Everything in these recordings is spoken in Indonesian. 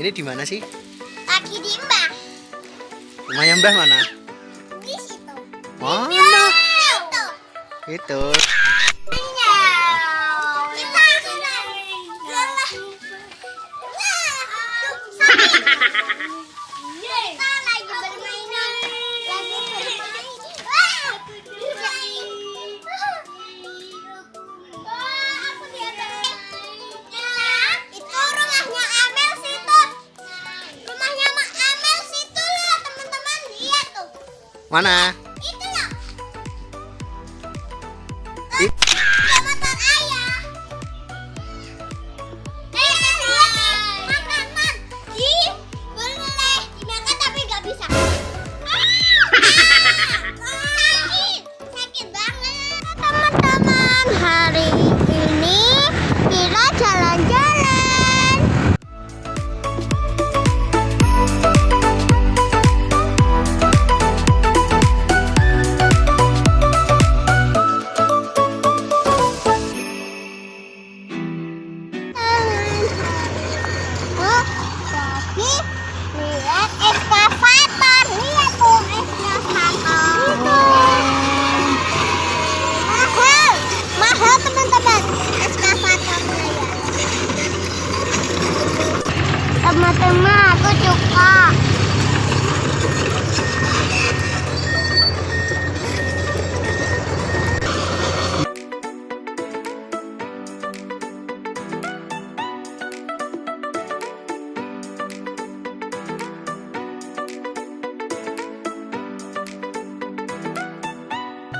Ini di mana sih? Lagi di mbah. Rumahnya Mbah mana? Di situ. Mana? Itu. Itu. Mana? Itu loh. Ih. Motor ayah. Makanan. Boleh dimakan tapi nggak bisa. Sakit banget. Teman-teman, hari ini kita jalan-jalan. Lihat excavator, lihat tuh excavator. Mahal teman-teman excavatornya ya. Teman-teman, aku suka.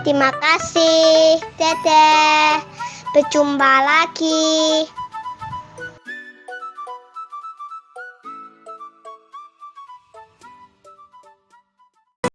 Terima kasih. Dadah. Berjumpa lagi.